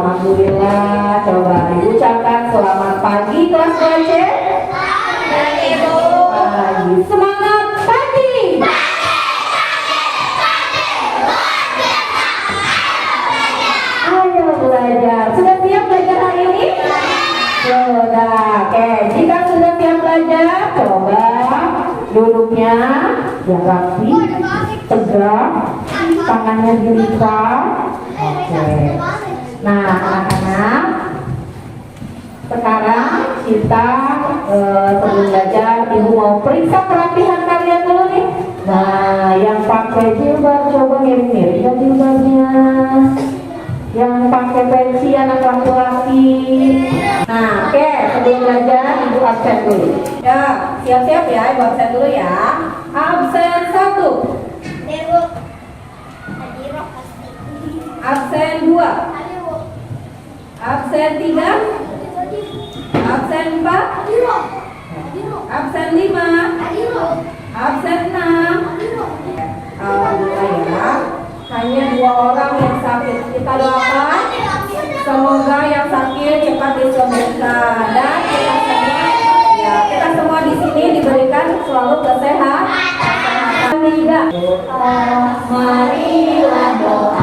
Alhamdulillah. Coba diucapkan selamat pagi kelas 2C. Pagi. Semangat pagi. Ayo belajar. Sudah siap belajar hari ini? Sudah. Oke, jika sudah siap belajar, coba duduknya yang rapi, tegak, tangannya dilipat. Oke. Nah, anak-anak, sekarang kita sebelum belajar, ibu mau periksa kerapihan kalian dulu nih. Nah, yang pakai jilbab coba mirip-mirip ya jilbabnya. Yang pakai pensi anak laki-laki. Nah, oke, sebelum belajar ibu absen dulu. Ya, siap-siap ya, ibu absen dulu ya. Absen 1. Absen 2. Absen 3. Absen 4. Absen 5. Absen 6. Alhamdulillah ya. Hanya 2 orang yang sakit. Kita doakan semoga yang sakit cepat disembuhkan dan kita semua di sini diberikan selalu kesehatan. Marilah doa.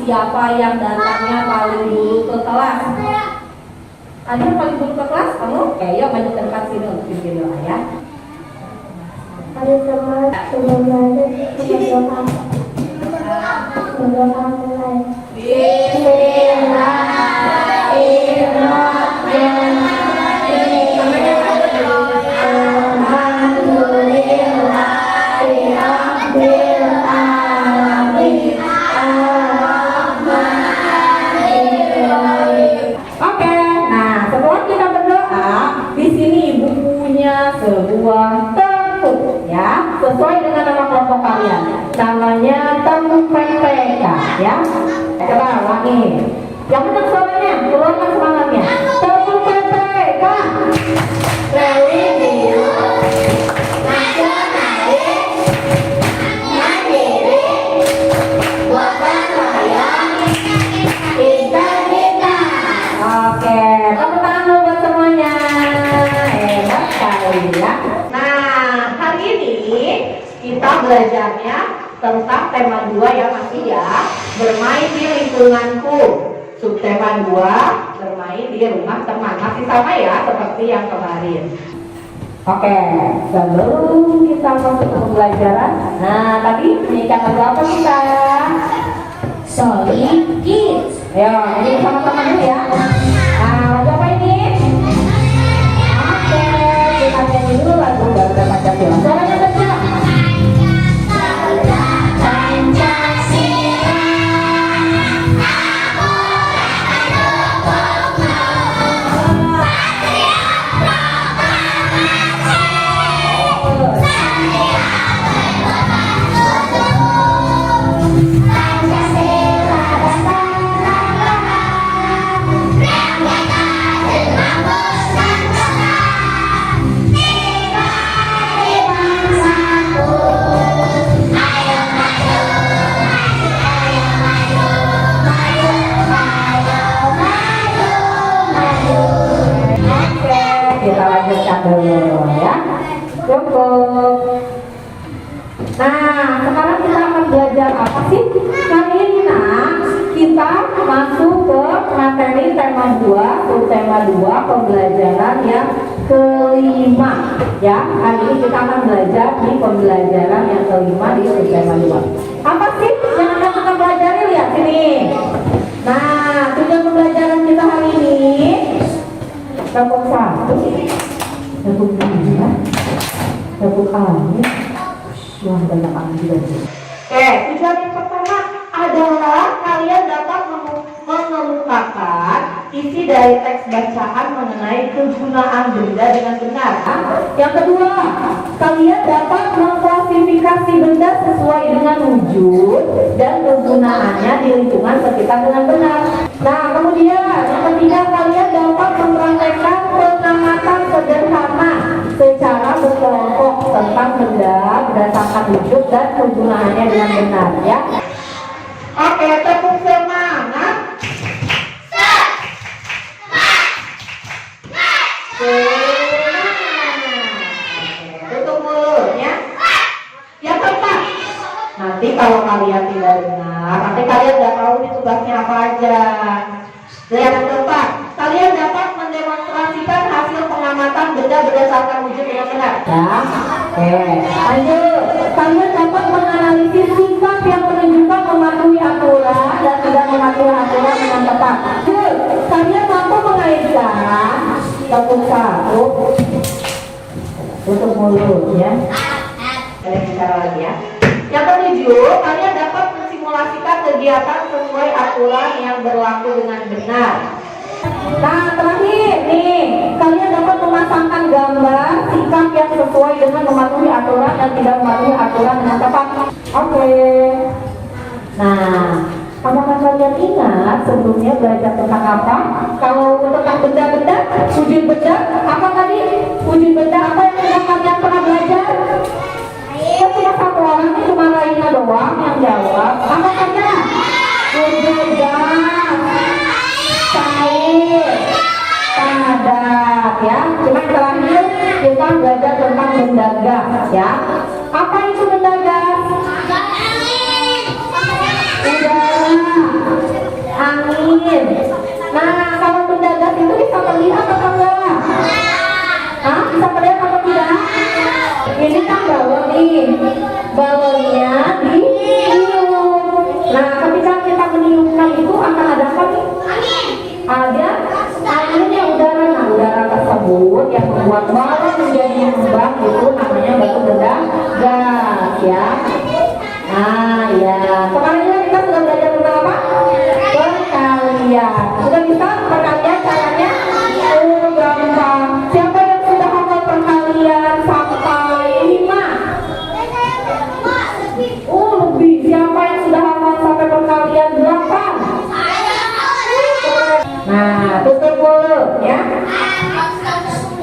Siapa yang datangnya paling dulu ke kelas? Ada yang paling dulu ke kelas? Kamu? Oke, yuk maju ke depan sini untuk pimpin doa ya. Ada teman semuanya berdoa mulai. Sebuah tepuk ya, sesuai dengan nama kelompok kalian. Namanya tepuk PPK ya. Coba ulangi. Yang benar suaranya, keluarkan semangatnya. Tepuk PPK. Oke, tepuk tangan dulu buat semuanya. Hebat sekali ya. Nah, hari ini kita belajarnya tentang tema 2 ya masih ya. Bermain di lingkunganku. Subtema 2, bermain di rumah teman. Masih sama ya seperti yang kemarin. Oke, sebelum kita masuk ke pembelajaran, nah tadi menyanyikan lagu apa kita? Solid Kids. Ayo, ini sama-sama dulu ya. Nah, lagu apa ini? Oke, kita nyanyi dulu lagu Garuda Pancasila. Suaranya kencang. Kita lanjutkan dulu ya. Cukup. Nah, sekarang kita akan belajar apa sih? Kali ini kita masuk ke materi tema 2, subtema 2, pembelajaran yang kelima ya. Hari ini kita akan belajar di pembelajaran yang kelima di subtema 2. Apa sih yang akan kita pelajari? Lihat sini. Nah, tujuan pembelajaran kita hari ini kelompok 1, kelompok 2, kelompok kami. Wah, banyak kami juga. Tujuan yang pertama adalah kalian dapat mengemukakan isi dari teks bacaan mengenai kegunaan benda dengan benar. Yang kedua, kalian dapat mengklasifikasi benda sesuai dengan wujud dan kegunaannya di lingkungan sekitar dengan benar. Nah, kemudian yang ketiga, kalian dapat mempraktekkan pengamatan sederhana secara berkelompok tentang benda berdasarkan wujud dan kegunaannya dengan benar, ya. Oke, tepuk semangat. Tutup mulutnya. Yang keempat, nanti kalau kalian tidak dengar, nanti kalian nggak tahu nih tugasnya apa aja. Yang keempat, kalian dapat mendemonstrasikan hasil pengamatan benda berdasarkan wujud dengan benar. Ya, oke. Lanjut, kalian dapat menganalisis sifat yang menunjukkan mematuhi aturan dan tidak mematuhi aturan dengan tepat. Lanjut, kalian mampu mengaitkan satu-satu. Tutup mulut ya. Kalian bicara lagi ya. Yang ketujuh, kalian dapat mensimulasikan kegiatan sesuai aturan yang berlaku dengan benar. Nah, terakhir nih, kalian dapat memasangkan gambar sikap yang sesuai dengan mematuhi aturan dan tidak mematuhi aturan dengan tepat. Oke. Nah, apakah kalian ingat sebelumnya belajar tentang apa? Kalau tentang benda-benda, wujud benda, apa tadi? Wujud benda apa yang sudah kalian pernah belajar? Kan cuma satu orang, cuma Raina doang yang jawab. Apa saja? Wujud gas, cair, padat, ya. Cuma yang terakhir kita belajar tentang benda gas, ya. Apa itu benda gas? Udara, angin. Nah, kalau benda gas itu bisa terlihat atau enggak? Hah? Bisa terlihat atau tidak? Ini kan balon nih, balonnya ditiup. Nah, ketika kita meniupkan itu akan ada apa nih? Ada anginnya, udara. Nah, udara tersebut yang membuat balon menjadi lubang itu namanya batu benda gas, ya. Nah, ya. Kemarin kita sudah belajar tentang apa? Perkalian. Sudah bisa perkalian caranya? Oh, gampang. Siapa yang sudah hafal perkalian sampai 5? Oh, lebih. Siapa yang sudah hafal sampai perkalian 8? Nah, tutup mulut ya.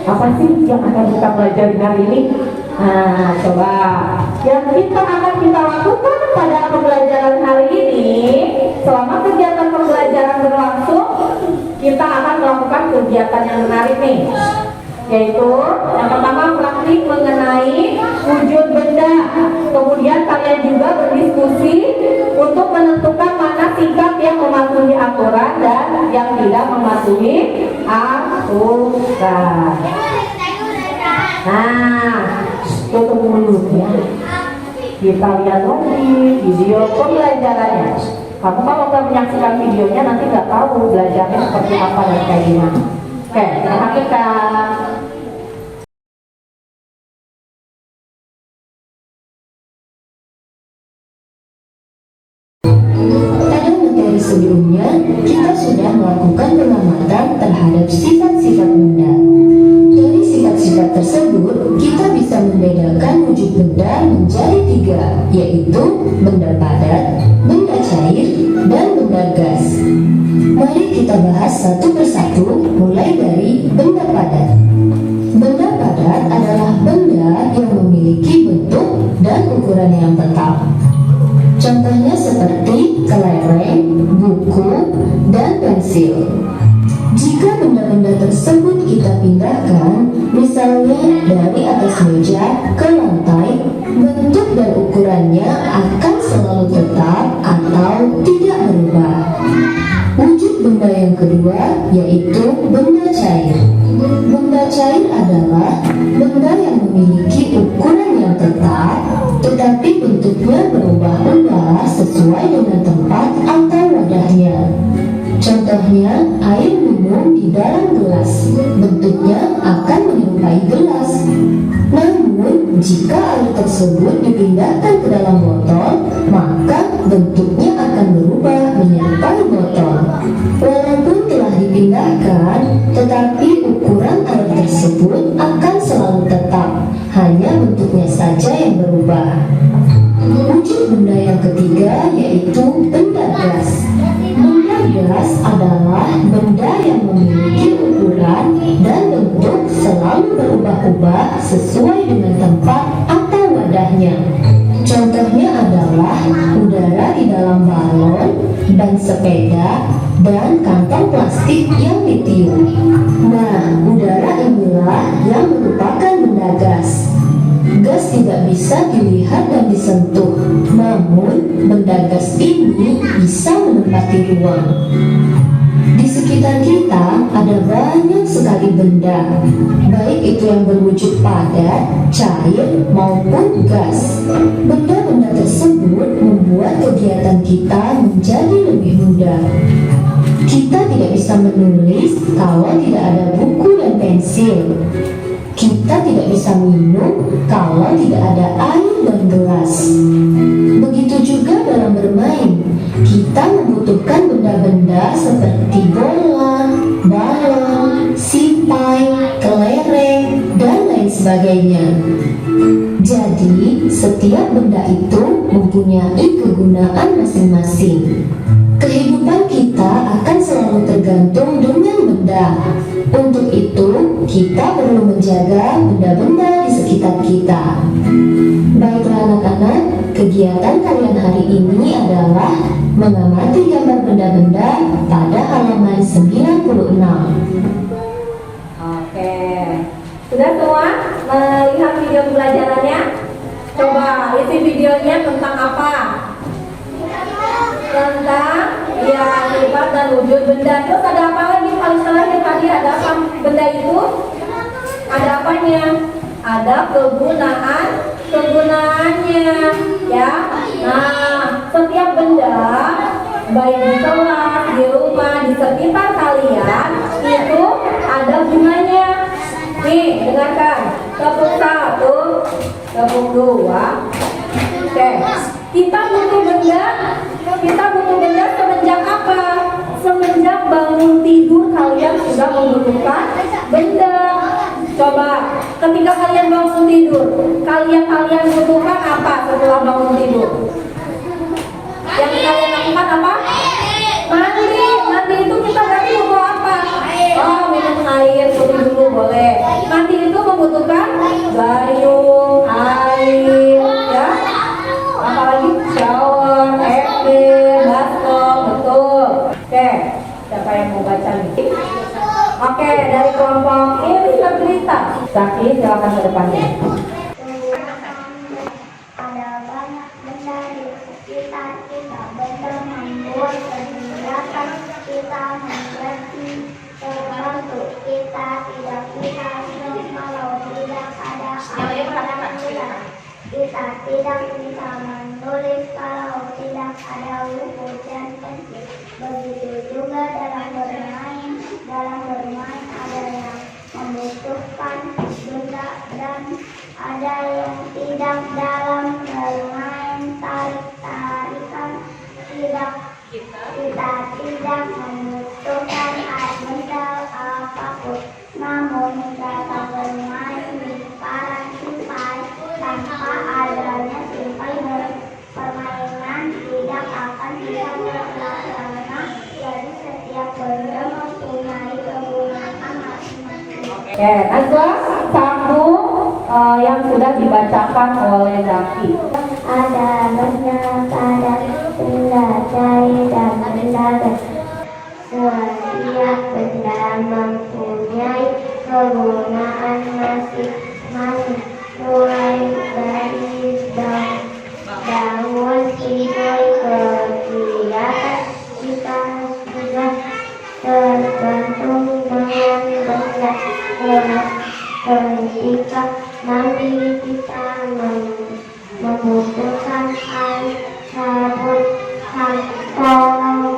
Apa sih yang akan kita belajar hari ini? Nah, coba yang kita akan kita lakukan pada pembelajaran hari ini, selama kegiatan pembelajaran berlangsung, kita akan melakukan kegiatan yang menarik nih, yaitu yang pertama praktik mengenai wujud benda. Kemudian kalian juga berdiskusi untuk menentukan mana sikap yang mematuhi aturan dan yang tidak mematuhi aturan. Nah, tutup mulut ya. Kita lihat lagi video pembelajarannya. Kamu kalau nggak menyaksikan videonya nanti nggak tahu belajarnya seperti apa dan kayak gimana. Oke, perhatikan. Pada materi sebelumnya, kita sudah melakukan pengamatan terhadap sifat-sifat benda. Dari sifat-sifat tersebut, kita bisa membedakan wujud benda menjadi 3, yaitu benda padat, benda cair, dan benda gas. Mari kita bahas satu persatu, mulai dari benda padat. Benda padat adalah benda yang memiliki bentuk dan ukuran yang tetap. Contohnya seperti kelereng, buku, dan pensil. Jika benda-benda tersebut kita pindahkan, misalnya dari atas meja ke lantai, bentuk dan ukurannya akan selalu tetap atau tidak berubah. Wujud benda yang kedua yaitu benda cair. Benda cair adalah benda yang memiliki ukuran yang tetap, tetapi bentuknya berubah-ubah sesuai dengan tempat atau wadahnya. Contohnya, air minum di dalam gelas, bentuknya akan menyerupai gelas. Namun, jika air tersebut dipindahkan ke dalam botol, maka bentuknya akan berubah menyerupai botol. Walaupun telah dipindahkan ubah-ubah sesuai dengan tempat atau wadahnya. Contohnya adalah udara di dalam balon, ban sepeda, dan kantong plastik yang ditiup. Nah, udara inilah yang merupakan benda gas. Gas tidak bisa dilihat dan disentuh, namun benda gas ini bisa menempati ruang. Di sekitar kita ada banyak sekali benda, baik itu yang berwujud padat, cair, maupun gas. Benda-benda tersebut membuat kegiatan kita menjadi lebih mudah. Kita tidak bisa menulis kalau tidak ada buku dan pensil. Kita tidak bisa minum kalau tidak ada air dan gelas. Begitu juga dalam bermain. Kita membutuhkan benda-benda seperti bola, balon, sipai, kelereng, dan lain sebagainya. Jadi, setiap benda itu mempunyai kegunaan masing-masing. Kehidupan kita akan selalu tergantung dengan benda. Untuk itu, kita perlu menjaga benda-benda di sekitar kita. Baiklah anak-anak, kegiatan kalian hari ini adalah mengamati gambar benda-benda pada halaman 96. Oke, sudah semua melihat video pembelajarannya? Coba isi videonya tentang apa? Tentang ya sifat dan wujud benda. Terus ada apa lagi? Kalau misalnya tadi ada apa benda itu? Ada apanya? Ada kegunaannya, ya. Nah, setiap benda baik di kelas, di rumah, di sekitar kalian itu ada gunanya. Nih, dengarkan. Tepuk 1, tepuk 2. Oke, kita butuh benda semenjak apa? Semenjak bangun tidur kalian sudah membutuhkan benda. Coba, ketika kalian bangun tidur, kalian butuhkan apa setelah bangun tidur? Yang kalian lakukan apa? Mandi itu kita berarti butuh apa? Oh, minum air putih dulu boleh. Mandi itu membutuhkan gayung, air, ya. Apalagi shower, air, baskom, betul. Oke, siapa yang mau baca nih? Oke, dari kelompok ini cerita. Zaki, silakan ke depannya. Ada banyak benda di sekitar kita. Benda membuat pergerakan kita menjadi terbantu. Kita tidak bisa hidup kalau tidak ada air dan udara. Kita tidak bisa menulis kalau tidak ada buku dan pensil. Begitu juga dalam bermain. Dalam bermain ada yang membutuhkan benda dan ada yang tidak. Dalam bermain tarik-tarikan kita tidak membutuhkan benda apapun. Namun dalam bermain di sipai tanpa adanya sipai permainan tidak akan bisa terlaksana. Jadi setiap benda mempunyai kegunaan masing-masing. Oke, Najwa sambung yang sudah dibacakan oleh Zaki. Ada benda padat, benda cair, dan benda gas. Setiap benda mempunyai kegunaan masing-masing. Mulai dari daun tidur kegiatan kita sudah tergantung dengan benda. Ketika nanti kita membutuhkan air, sabun, sampo,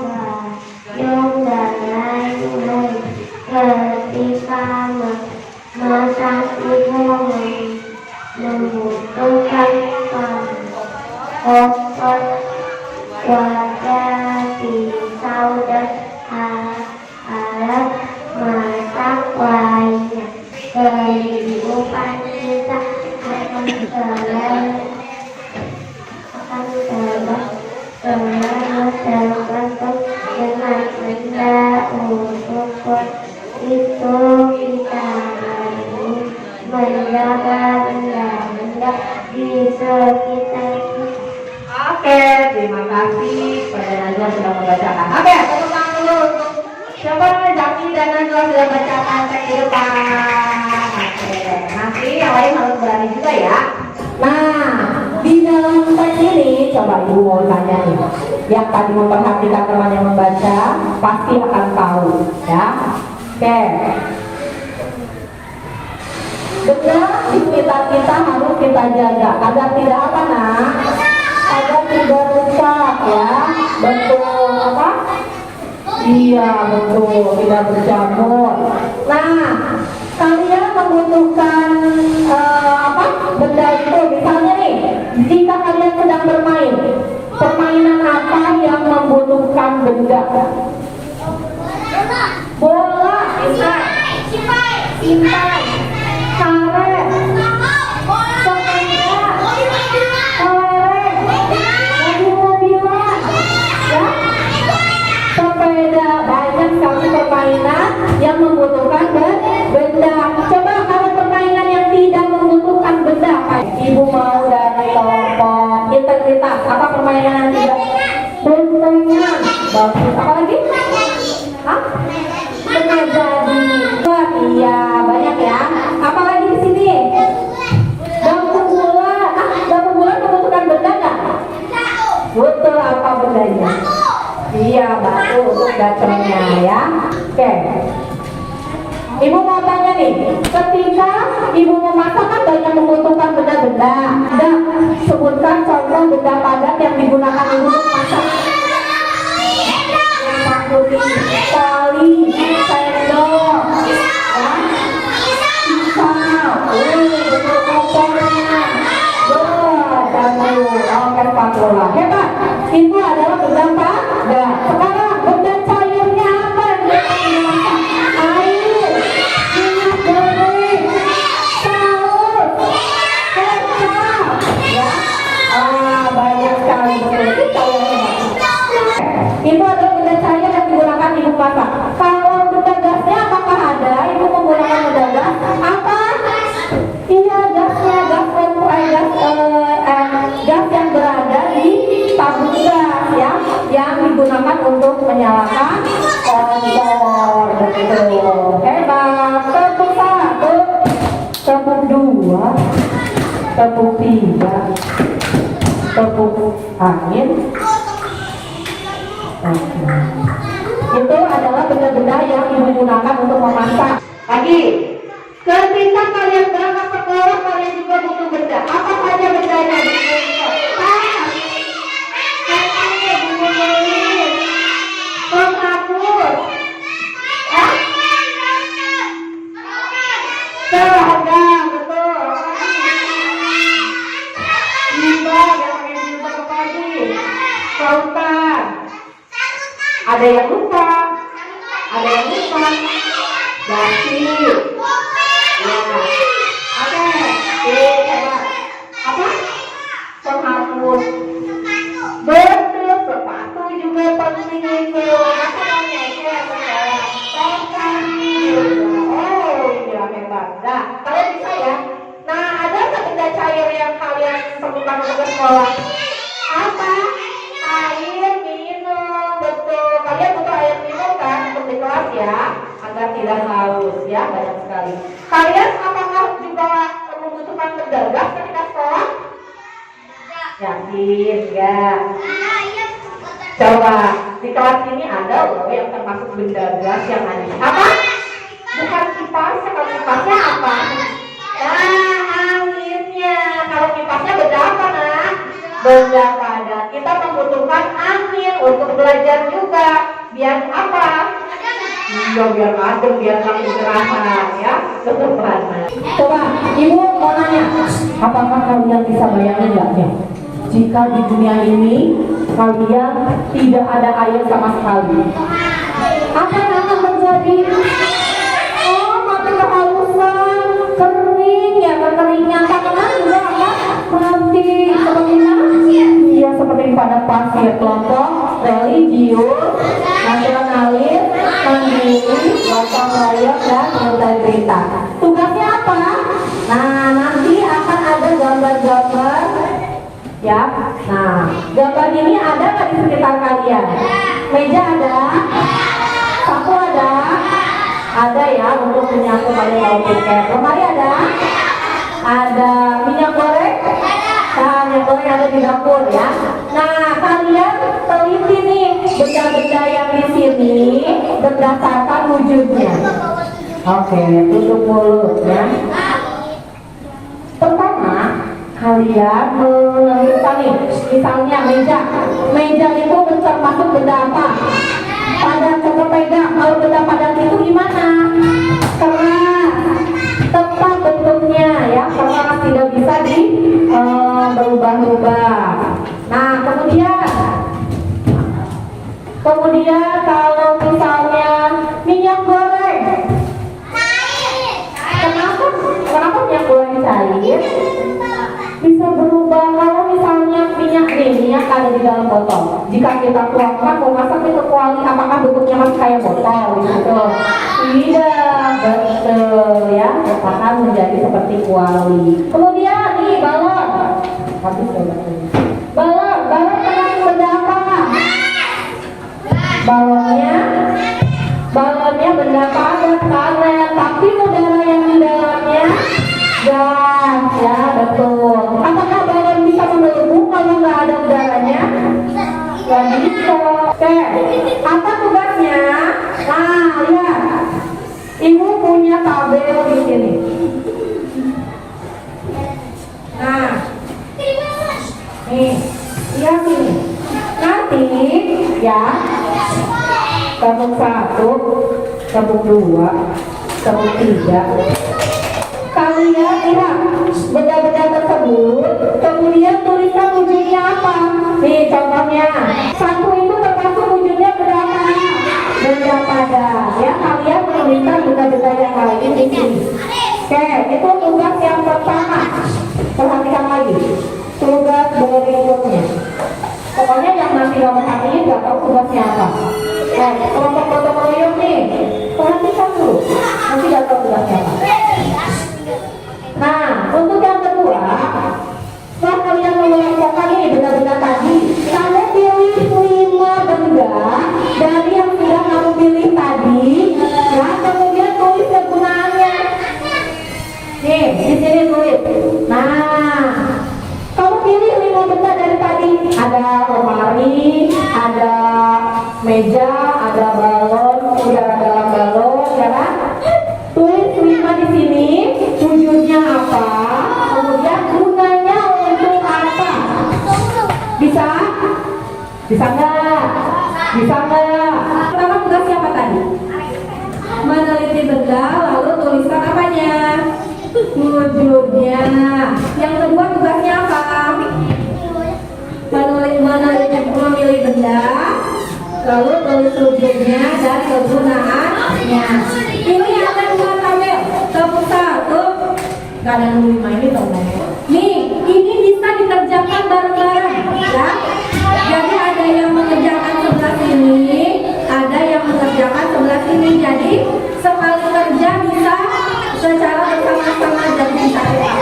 gayung, dan lain-lain. Ketika masak itu membutuhkan kompor, wadah, pisau, dan alat masak lainnya. Kehidupan kita akan tergantung dengan benda untuk itu kita harus pada Najwa sudah membacakan. Oke, tepuk tangan dulu untuk siapa Jaki dan Najwa sudah bacakan teks di depan. Oke, nanti yang lain harus berani juga ya. Nah, di dalam teks ini coba ibu mau tanya nih. Yang tadi memperhatikan teman yang membaca pasti akan tahu, ya. Oke. Benda di sekitar kita harus kita jaga agar tidak apa nak? Agar tidak rusak ya. Betul apa? Iya betul, tidak berjamur. Nah, kalian membutuhkan apa? Benda itu misalnya nih, jika kalian sedang bermain, permainan apa yang membutuhkan benda? Bola, simpai, karet, sepeda, kelereng, mobil-mobilan, ya, sepeda, banyak sekali permainan yang membutuhkan benda. Coba kalau permainan yang tidak membutuhkan benda, kayak ibu mau dari kelompok integritas, apa permainan yang tidak? Bentengan, bagus. Apa lagi? Hah? Benar jadi. Wah, iya banyak ya. Apalagi di sini? Bambu bulan. Bambu bulan membutuhkan benda nggak? Betul, apa bendanya? Iya, batu untuk gacornya ya. Oke. Ibu mau tanya nih, ketika ibu memasak kan banyak membutuhkan benda-benda. Ada sebutkan contoh benda padat yang digunakan ibu untuk masak. Tali, sendok, ya, pisau, bentuk kompornya, bambu, oke spatula, hebat. Itu adalah benda padat. Sekarang benda cairnya apa? Air, minyak goreng, saus, kecap, ya. Banyak sekali betul. Itu adalah benda cair yang digunakan ibu masak. Kalau benda gasnya apakah ada? Ibu menggunakan benda gas apa? Iya, gasnya gas yang berada di tabung gas ya, yang digunakan untuk menyalakan kompor. Betul, hebat. Tepuk satu, tepuk dua, tepuk tiga, tepuk angin. Itu adalah benda-benda yang ibu gunakan untuk memasak. Lagi, ketika kalian berangkat sekolah, kalian juga butuh benda. Apa saja bendanya? Penghapus, seragam, betul. Jilbab, yang pakai jilbab apa lagi? Sautan. Ada yang lupa, dasi, ya, coba, apa? Penghapus, betul, sepatu juga penting itu, makanya ya, oh iya hebat, nah kalian bisa ya. Nah ada nggak benda cair yang kalian perlukan untuk sekolah? Apa? Air minum, betul. Kalian butuh air minum kan untuk di kelas ya, agar tidak haus ya, banyak sekali. Kalian apakah juga membutuhkan benda gas ketika sekolah? Yakin ya? Coba di kelas ini ada loh yang termasuk benda gas yang ada. Apa? Bukan kipas, kalau kipasnya apa? Nah, anginnya. Kalau kipasnya benda apa nah? Benda padat. Kita membutuhkan angin untuk belajar juga. Biar apa? Iya, biar adem, biar makin istirahat ya. Coba, ibu mau nanya, apakah kalian bisa bayangin nggak ya? Jika di dunia ini kalian tidak ada air sama sekali, apa yang akan terjadi? Oh, mati kehausan, kering ya, kekeringan, karena juga akan mati. Seperti mana? Iya, seperti pada pasir. Kelompok religius, nasionalis, mandiri, gotong royong, dan integritas. Tugasnya apa? Nah, nanti akan ada gambar-gambar ya. Nah, gambar Gambar ini ada nggak di sekitar kalian? Meja ada? Sapu ada? Ada ya, untuk menyatu pada lauk tiket. Lemari ada? Ada. Minyak goreng? Nah, minyak goreng ada di dapur ya. Nah, kalian teliti nih benda-benda yang di sini berdasarkan wujudnya. Oke, tutup mulut ya. Pertama, kalian menentukan nih, misalnya meja. Meja itu termasuk benda apa? Padat, coba pegang. Kalau benda padat itu gimana? Keras, tetap bentuknya ya, keras, tidak bisa di berubah-ubah. Nah, kemudian kalau misalnya minyak goreng, kenapa minyak goreng cair bisa berubah? Kalau misalnya minyak ada di dalam botol, jika kita tuangkan mau masak itu kuali, apakah bentuknya masih kayak botol gitu? Tidak, betul ya, akan menjadi seperti kuali. Kemudian nih balon, balon termasuk benda apa? Balonnya benda padat, karet, tapi udara yang di dalamnya gas ya, betul. Apakah balon bisa menggebu kalau nggak ada udaranya? Nggak bisa. Oke, apa tugasnya? Nah, lihat, ibu punya tabel di sini. Nah, nih, lihat ini. Nanti ya, tabung 1, tabung 2, tabung 3. Kalian lihat benda-benda tersebut, kemudian tuliskan wujudnya apa. Nih contohnya, 1 itu termasuk wujudnya berapa? Benda padat. Ya, kalian menuliskan benda-benda yang lain di sini. Oke, itu tugas yang pertama. Perhatikan lagi, tugas berikutnya. Pokoknya yang nanti kamu perhatiin nggak tahu tugasnya apa. Kelompok gotong royong nih, perhatikan dulu, nanti nggak tahu tugasnya apa. Nah, untuk yang kedua, setelah kalian mengelompokkan ini benda-benda tadi, kamu pilih 5 benda dari yang sudah kamu pilih tadi, ya, kemudian tulis kegunaannya. Nih, di sini tulis. Nah, kamu pilih 5 benda dari tadi. Ada lemari, ada meja, ada balon, udara dalam balon, ya kan? Tulis 5 di sini, wujudnya apa, kemudian gunanya untuk apa. Bisa? Bisa nggak? Bisa nggak? Pertama tugas siapa tadi? Meneliti benda, lalu tuliskan apanya? Wujudnya. Yang kedua tugasnya apa? Memilih benda, lalu tulis wujudnya dan kegunaannya. Ini ada 2 tabel, tabel 1, nggak ada 5 ini dong. Nih, ini bisa dikerjakan bareng-bareng ya. Jadi ada yang mengerjakan sebelah sini, ada yang mengerjakan sebelah sini. Jadi sekali kerja bisa secara bersama-sama dan bisa cepat.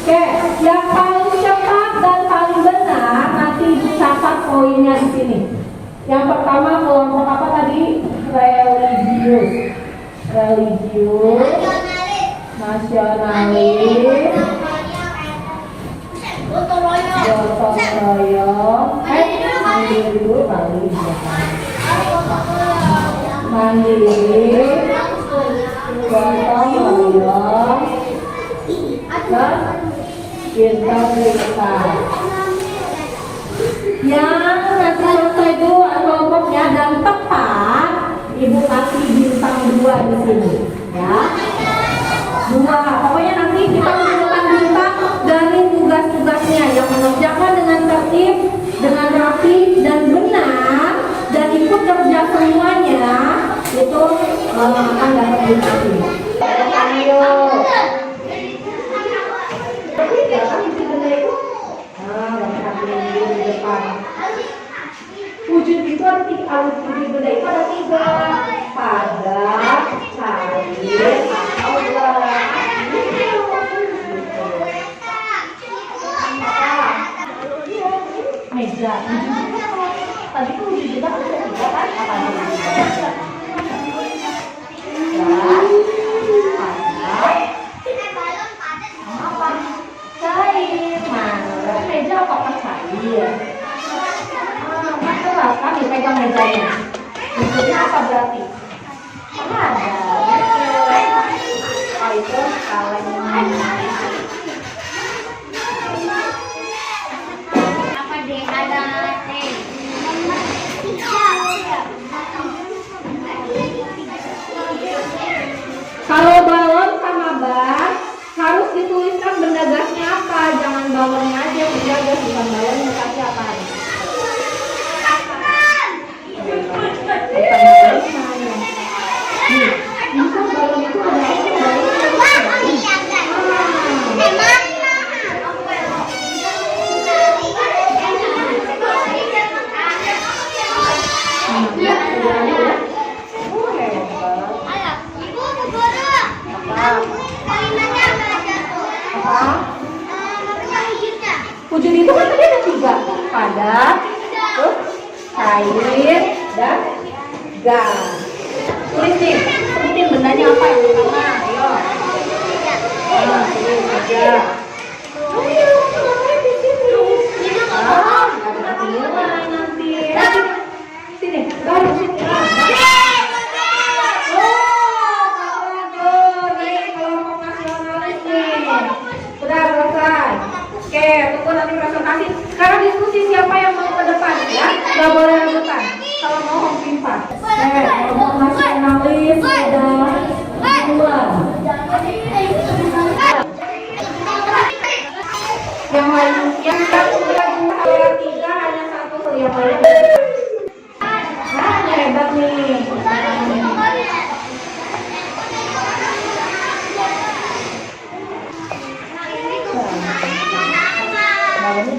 Oke, yang paling cepat dan paling benar nanti dicatat poinnya di sini. Yang pertama kelompok apa tadi? Religius, nasionalis, gotong royong, mandiri dulu kali, mandiri, gotong royong, dan integritas. Yang nanti selesai dulu kelompoknya dan tepat, ibu kasih bintang 2 di sini, ya. 2. Pokoknya nanti kita menggunakan bintang dari tugas-tugasnya yang mengerjakan dengan tertib, dengan rapi dan benar, dan ikut kerja semuanya, itu akan dapat bintang ini. Ayo. Wujud itu ada 3, wujud benda itu ada 3, padat, cair, atau gelas. Nih, jeda. Tadi tuh wujud jeda kan ada 3 kan? Apa aja wujud jeda? Apa? Cair. Mana? Meja apakah cair? Betul kan dipegang mejanya. Wujudnya apa berarti? Ada. Oh itu kaleng. Apa deh ada teh? Kalau balon sama bas harus dituliskan benda gasnya apa? Jangan balonnya aja benda gas, bukan balonnya tapi apa? Bukan balon itu ada wujud itu kan tadi ada 3, padat, terus cair, dan gas. Tulis nih, sebutin bendanya apa yang pertama, ayo. Tulis aja. Ada nilai nanti. Sini, baru sini. Sudah selesai. Oke, tunggu nanti presentasi. Sekarang diskusi siapa yang mau ke depan ya? Gak boleh rebutan. Kalau mau Om Pimpa. Kelompok nasionalis sudah keluar. Yang lain, yang sudah 3 hanya 1 yang lain. Nah, hebat nih. Ini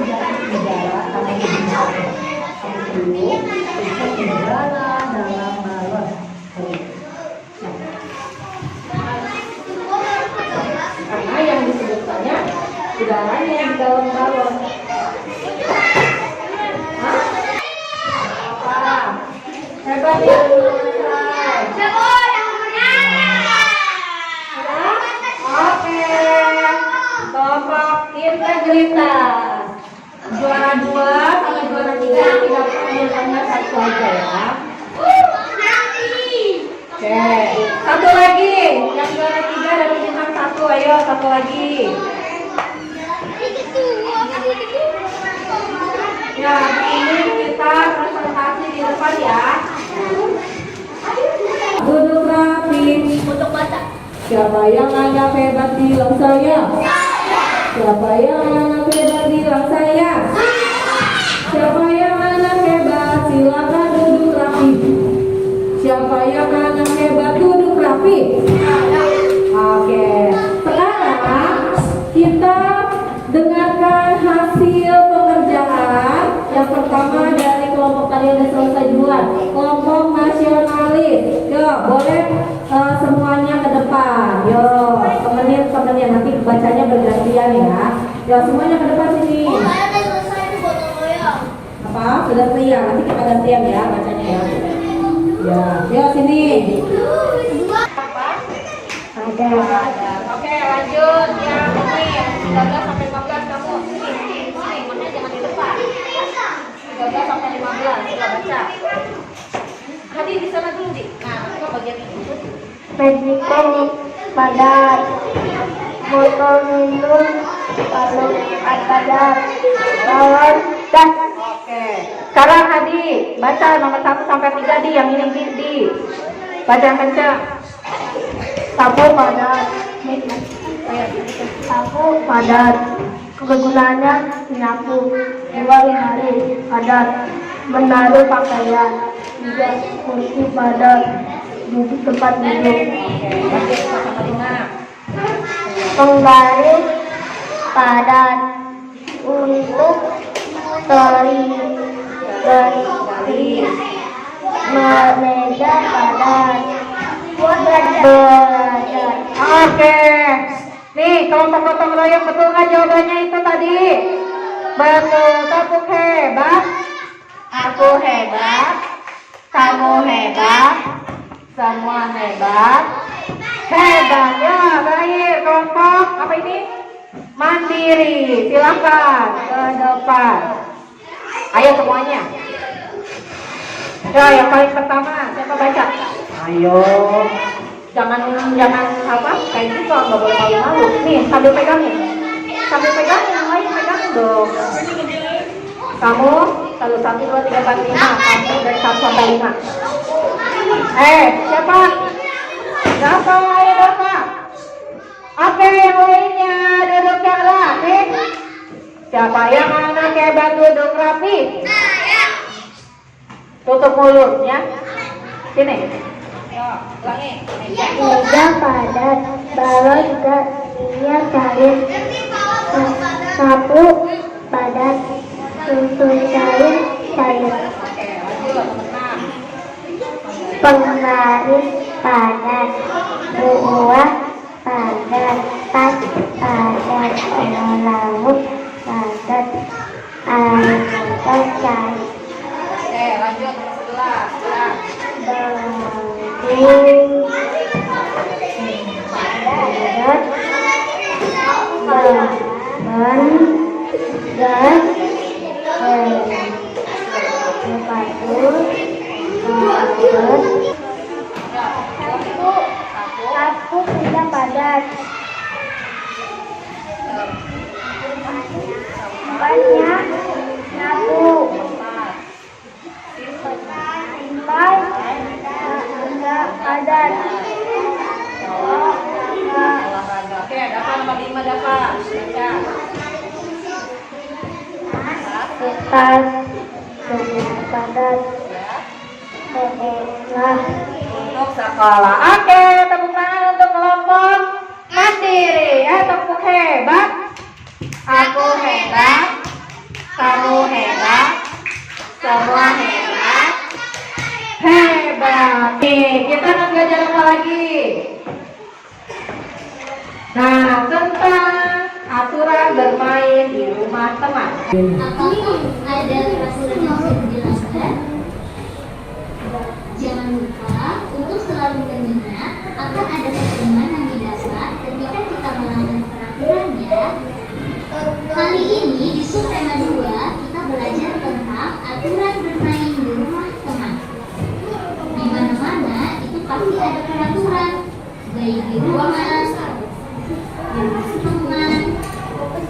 negara karena ini dulu itu negara dalam balon. Karena yang disebutkannya udaranya di dalam balon. Apa? Hebat ya. Oke. Kelompok integritas. Juara 2 sama juara 3 tidak perlu 1 aja ya. Oke, 1 lagi. Yang juara 3 dari bintang 1, ayo 1 lagi. Ya, ini kita presentasi di depan ya. Duduk rapi. Untuk baca. Siapa yang anak hebat bilang saya? Siapa yang anak hebat bilang saya? Siapa yang anak hebat silakan duduk rapi. Siapa yang anak hebat duduk rapi. Oke, sekarang kita dengarkan hasil pengerjaan. Yang pertama dari kelompok tadi yang selesai duluan, kelompok nasionalis. Yo, boleh semuanya ke depan. Yo, temenin nanti bacanya bergantian ya. Yo, semuanya ke depan sini. Apa? Sudah clear. Nanti kita gantian ya bacanya ya. Ya, yo sini. Ada. Oke, lanjut. Yang ini 13 sampai 15 kamu sini. Makanya jangan di depan. 13 sampai 15 kita baca. Hadi di sana dulu, Di. Nah, itu bagian itu. Medical padat, motor minum, lalu padat, lawan das. Oke. Sekarang Hadi baca nomor 1 sampai 3 Di, yang ini Di. Baca yang kencang. Sapu padat, sapu padat, kegunaannya menyapu, 2 lemari padat, menaruh pakaian, 3 kursi padat, duduk tempat duduk. Oke, sama 5. Penggaris padat untuk garis, meja padat, belajar. Oke. Nih, kelompok gotong royong betul kan jawabannya itu tadi? Betul, tepuk hebat. Aku hebat, kamu hebat, semua hebat. Hebat ya, baik, kelompok apa ini? Mandiri, silakan ke depan. Ayo semuanya. Ya, yang paling pertama siapa baca? Ayo, jangan apa? Kayak gitu nggak boleh malu-malu. Nih, sambil pegangin, yang lain pegangin dong. Kamu 1, 2, 3, 4, 5. Kamu dari 1 sampai 5. Siapa? Dafa, ayo Dafa. Oke, yang lainnya duduk yang rapi. Siapa yang anak hebat duduk rapi? Tutup mulutnya. Sini. Yo, ulangi. Meja padat, balon gaknya cair, sapu padat, susun cair, Oke, lanjut. 6. penggaris padat, buah padat, tas padat, laut padat, air padat, cair, Oke, lanjut nomor 11. Silakan. bangku padat, ban, gas, sepatu, sapu tidak padat, banyak sapu, simpai tidak padat, Olahraga. Oke, Dafa nomor 5 Dafa. Baca. kertas tidak padat, sekolah, Untuk sekolah. Oke, tepuk tangan untuk kelompok mandiri. Tepuk hebat. Aku hebat, kamu hebat, semua hebat. Hebat. Nih, kita akan belajar apa lagi? Nah, tentang aturan bermain di rumah teman. Apakah ada peraturan yang bisa dijelaskan? Jangan lupa untuk selalu mengingat akan ada hukuman yang didapat ketika kita melanggar peraturannya. Kali ini di subtema 2 kita belajar tentang aturan bermain di rumah teman. Di mana-mana itu pasti ada peraturan, baik di ruangan, di rumah teman,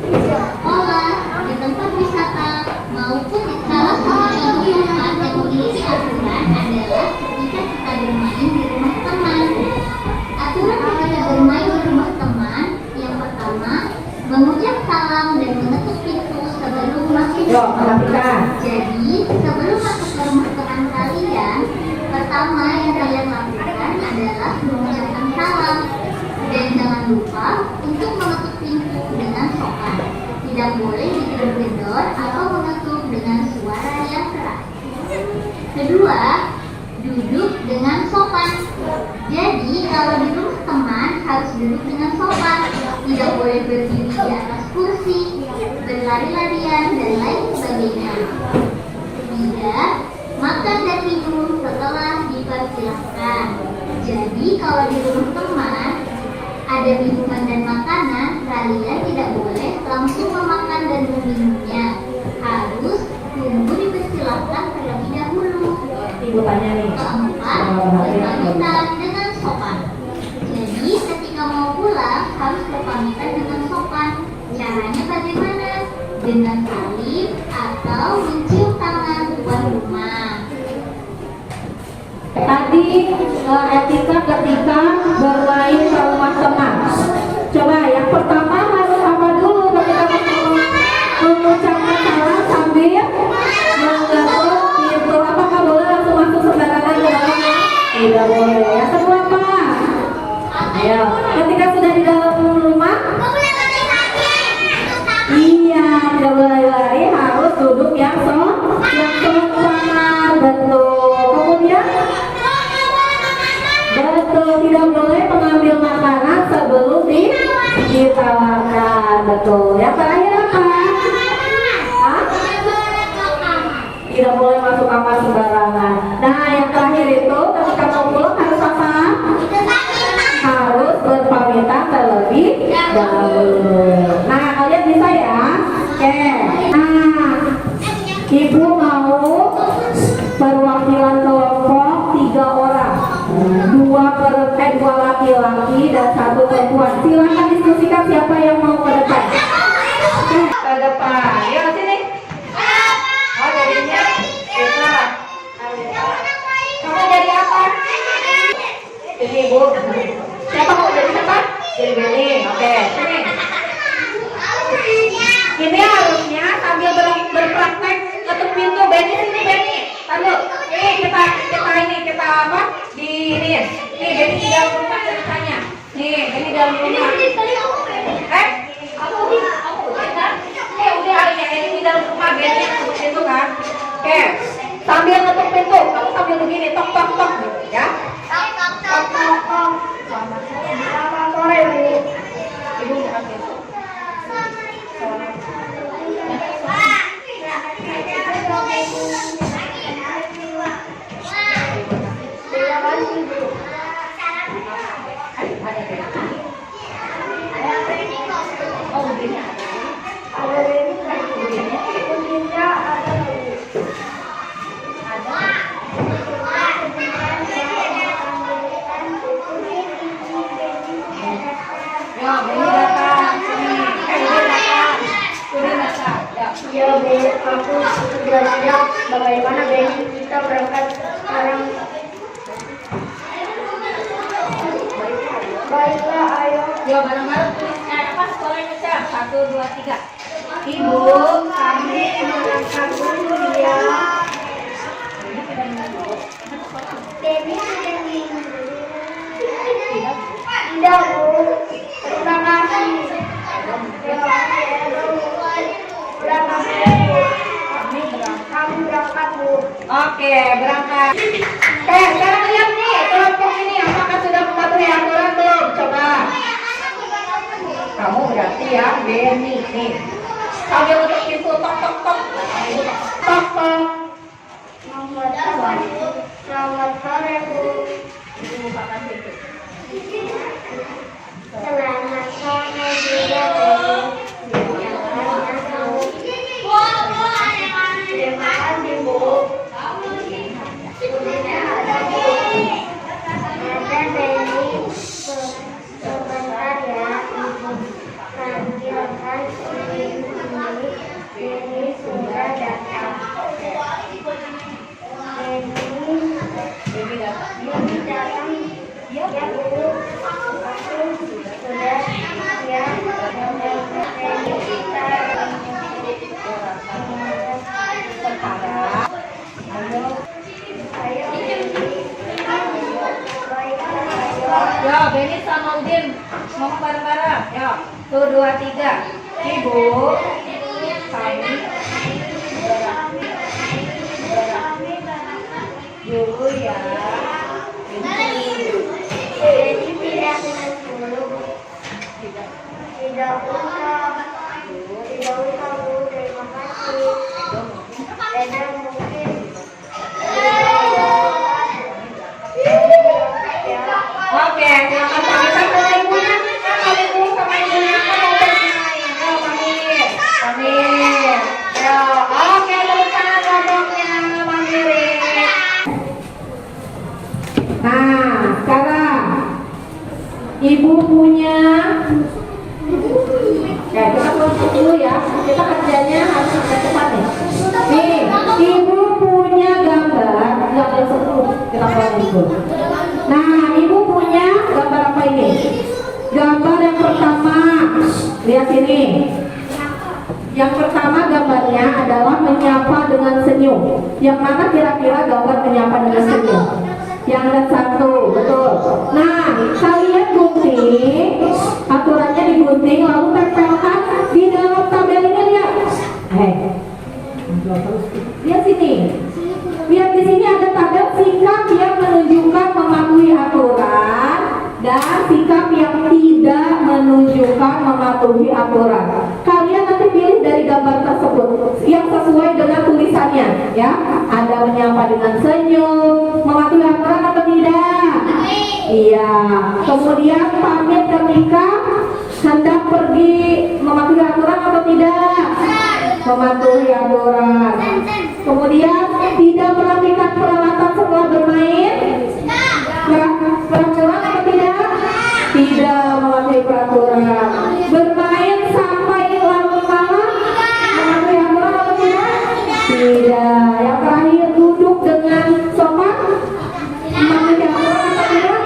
sekolah, di tempat wisata, maupun di salah satu contoh tempat yang memiliki aturan adalah ketika kita bermain di rumah teman. Aturan ketika bermain di rumah teman, yang pertama, mengucap salam dan mengetuk pintu sebelum masuk. Yuk, perhatikan. Jadi, sebelum masuk ke rumah teman kalian, pertama yang kalian lakukan adalah mengucapkan salam. Dan jangan lupa untuk mengetuk pintu dengan sopan. Tidak boleh digedor-gedor atau mengetuk dengan suara yang keras. Kedua, duduk dengan sopan. Jadi, kalau di rumah teman harus duduk dengan sopan. Tidak boleh berdiri di atas kursi, berlari-larian, dan lain sebagainya. Ketiga, makan dan minum setelah dipersilahkan. Jadi, kalau di rumah teman ada minuman dan makanan, kalian tidak boleh langsung memakan dan meminumnya. Harus tunggu dipersilahkan terlebih dahulu. Ibu tanya nih. Keempat, berpamitan dengan sopan. Jadi ketika mau pulang harus berpamitan dengan sopan. Caranya bagaimana? Dengan salim atau mencium tangan tuan rumah. Tadi etika ketika bermain ke rumah teman. Coba yang pertama harus apa dulu ketika mengucapkan salam sambil mengetuk pintu. Apakah boleh langsung masuk sembarangan ke dalamnya? Tidak boleh. Yang kedua apa? Ayo, ketika sudah di dalam rumah, iya, tidak boleh lari, harus duduk yang sopan, betul. Kemudian betul, tidak boleh mengambil makanan sebelum ditawarkan. Betul. Yang terakhir apa? Sini ibu. Siapa mau jadi siapa? Jadi Benny. Oke. Sini. Ini harusnya sambil berpraktek ketuk pintu. Benny sini Benny. Lalu ini kita apa? Di ini. Nih Benny di dalam rumah ceritanya. Nih Benny di dalam rumah. Aku udah kan? Udah harinya ini di dalam rumah Benny ketuk pintu kan? Oke. Sambil ketuk pintu, kamu sambil begini tok tok tok gitu ya. Tok tok tok. Selamat sore Bu. Ibu buka pintu. Terima kasih Bu. Oh, begini. Ada ini kuncinya ada Bu. Ya, Benny datang. Sini. Benny datang. Benny datang. Ya. Ya Bu, aku sudah siap. Bagaimana Benny kita berangkat sekarang? Baiklah, ayo. Ya, bareng-bareng tulis apa sekolahnya Cak? 1, 2, 3. Ibu, Kami berangkat dulu ya. Benny sudah minum. Tidak Bu, terima kasih. Berangkat Bu. Kami berangkat Bu. Oke, berangkat. Sekarang lihat nih, kelompok ini apakah sudah mematuhi aturan belum? Coba. Kamu berarti ya, Benny nih. Sambil untuk pintu tok tok tok. Tok tok. Selamat sore Bu. Ibu bukakan pintu. Selamat sore juga Bu. Terima kasih Bu. Ada Bu. Ada Benny. Sebentar ya Ibu. Panggilkan ini. Benny sudah datang. Benny datang. Benny datang. Ya Bu. Aku sudah ya. Benny kita. Sekarang, ayo. Ya, Benny sama Udin mau bareng-bareng. Ya, 1, 2, 3. Ibu, kami dulu ya. Benny tidak dengan dulu. Tidak usah. Tidak usah Bu. Terima kasih. Ada mungkin. Oke, selamat pagi sama ibunya. Sama ibu sama ibunya mau bermain. Ayo pamit. Pamit. Ya, oke lupakan ngomongnya mandiri. Nah, sekarang ibu punya. Ya, kita kelompok dulu ya. Kita kerjanya harus cepat nih. Nih, ibu punya gambar 10. Kita kelompok dulu. Nah, ibu punya gambar apa ini? Gambar yang pertama, lihat sini. Yang pertama gambarnya adalah menyapa dengan senyum. Yang mana kira-kira gambar menyapa dengan senyum? Yang ada 1, betul. Nah, kalian gunting, aturannya digunting lalu tempelkan di dalam tabel ini, lihat. Lihat sini. Lihat di sini ada tabel sikap yang menunjukkan mematuhi aturan dan sikap yang tidak menunjukkan mematuhi aturan. Kalian nanti pilih dari gambar tersebut yang sesuai dengan tulisannya, ya. Ada menyapa dengan senyum, mematuhi aturan atau tidak? Iya. Kemudian pamit ketika hendak pergi, mematuhi aturan atau tidak? Mematuhi aturan. Kemudian tidak merapikan peralatan setelah bermain. Peraturan atau tidak? Tidak mematuhi peraturan. Bermain sampai larut malam. Mematuhi aturan atau tidak? Tidak. Yang terakhir duduk dengan sopan. Mematuhi aturan atau tidak?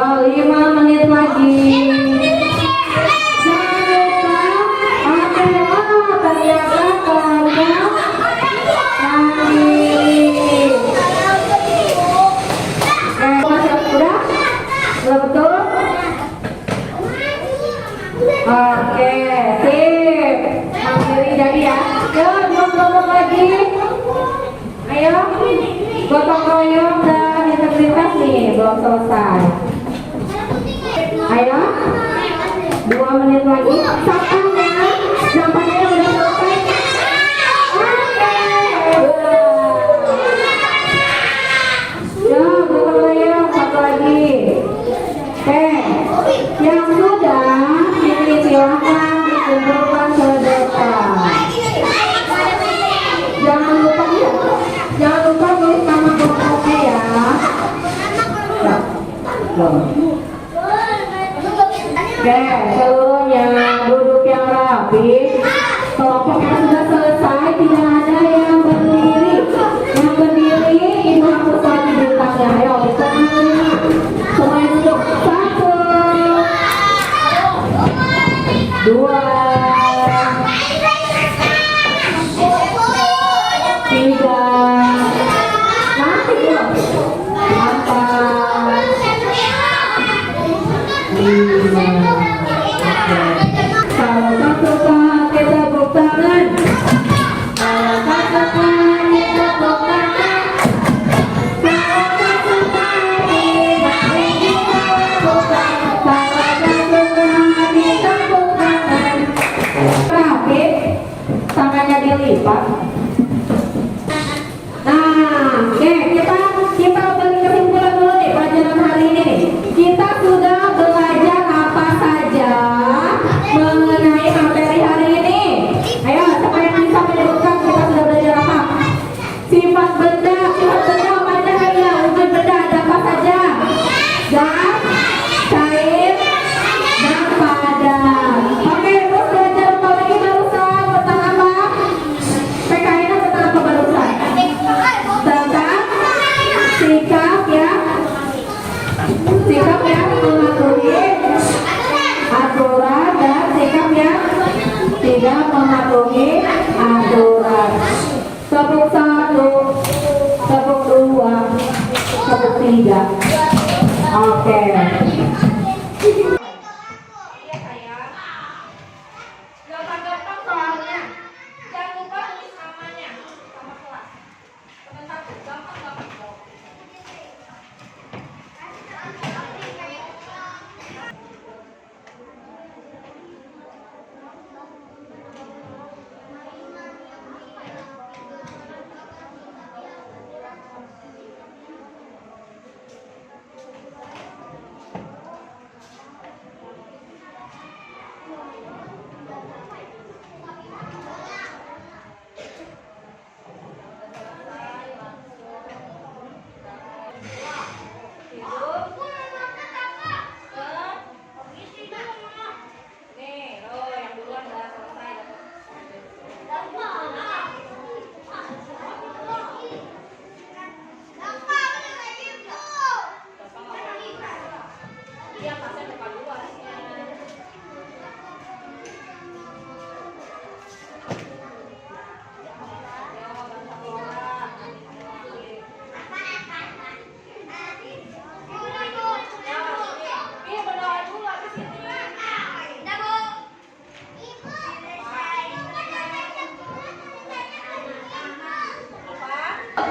5 menit lagi. Jangan lupa, ternyata keluarga Nani. Masuk udah? Udah betul? Oke, sip. Mandiri jadi ya. Yuk, kelompok lagi. Ayo, gotong royong dan integritas nih belum selesai. Ayo, 2 menit lagi. Sampahnya udah selesai. Oke. Ya, gotong royong satu lagi. Oke, yang sudah ini silakan dikumpulkan ke depan. Jangan lupa ya, jangan lupa tulis nama kelompoknya ya. Oke, seluruhnya duduk yang rapi. Kelompok yang sudah selesai tidak ada yang berdiri. Yang berdiri ibu hapus lagi bintangnya. Ayo dikenalin. Semuanya duduk. 1, 2, 3, nanti belum 4, 5. Kalau pasukan kita tepuk tangan. Kalau pasukan kita tepuk tangan. Kalau pasukan kita tepuk tangan. Kalau pasukan kita tepuk tangan. Rapi, tangannya dilipat. Nah, oke, kita balik kesimpulan dulu nih pelajaran hari ini nih. Kita sudah belajar apa saja mengenai materi hari ini. Ayo, siapa yang bisa menyebutkan kita sudah belajar apa? Sifat benda apa aja ya? Wujud benda ada apa saja? Gas, cair, dan padat. Oke, terus belajar apa lagi barusan? Tentang apa? PKN tentang apa barusan? Tentang sikap ya, mematuhi aturan dan sikap yang tidak mematuhi aturan. Tepuk 1, tepuk 2, tepuk 3. Oke. Iya sayang. Gampang-gampang soalnya. Jangan lupa tulis namanya sama kelas. Teman satu, gampang-gampang.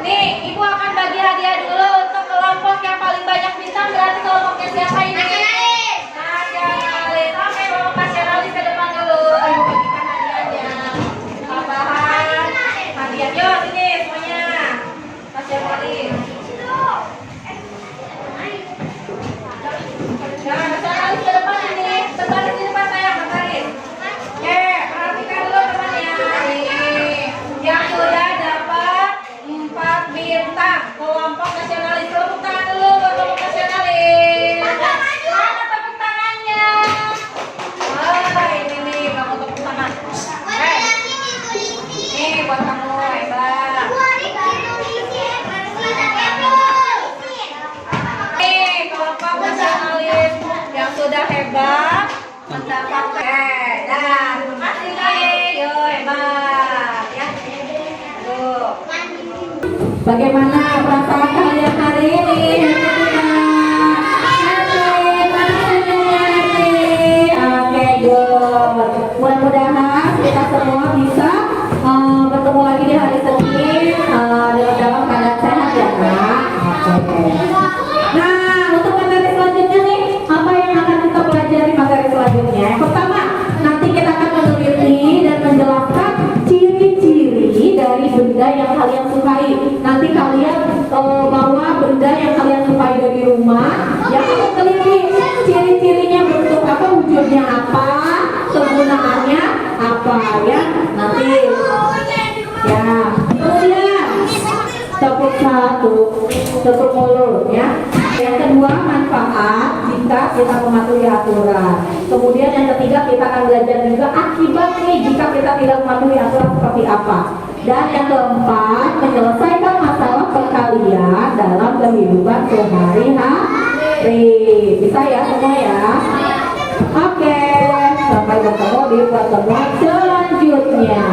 Nih, Ibu akan bagi hadiah dulu untuk kelompok yang paling banyak bintang. Berarti kelompoknya siapa ini? Nasionalis. Oke, kelompok nasionalis ke depan dulu. Ibu bagikan hadiahnya. Tambahan hadiah. Yuk, sini semuanya. Nasionalis. Nah, nasionalis ke depan ini. Terbaris di depan saya, terbaris. Oke, perhatikan dulu teman-teman ya. Nih, yang sudah dapat 4 bintang kelompok nasionalis. Tepuk tangan dulu buat kelompok nasionalis. sudah hebat mendapatkan. Dah, terima kasih. Yo, hebat ya. Tuh. Bagaimana perasaan kalian hari ini? Oke, good. Mudah-mudahan kita semua bisa bertemu lagi di hari Senin dalam keadaan sehat ya Kak. Oke. Nah, untuk materi selanjutnya nih, apa yang akan kita pelajari materi selanjutnya? Yang pertama, nanti kita akan meneliti dan menjelaskan ciri-ciri dari benda yang kalian sukai. Nanti kalian bawa benda yang kalian sukai dari rumah, yang kalian teliti ciri-cirinya, bentuk apa, wujudnya apa, kegunaannya apa ya. Nanti ya, kemudian tepuk satu, tutup mulut ya. Yang kedua, manfaat jika kita mematuhi aturan. Kemudian yang ketiga, kita akan belajar juga akibat nih jika kita tidak mematuhi aturan seperti apa. Dan yang keempat, menyelesaikan masalah perkalian dalam kehidupan sehari-hari. Bisa ya semua ya? Oke, sampai bertemu di pertemuan selanjutnya.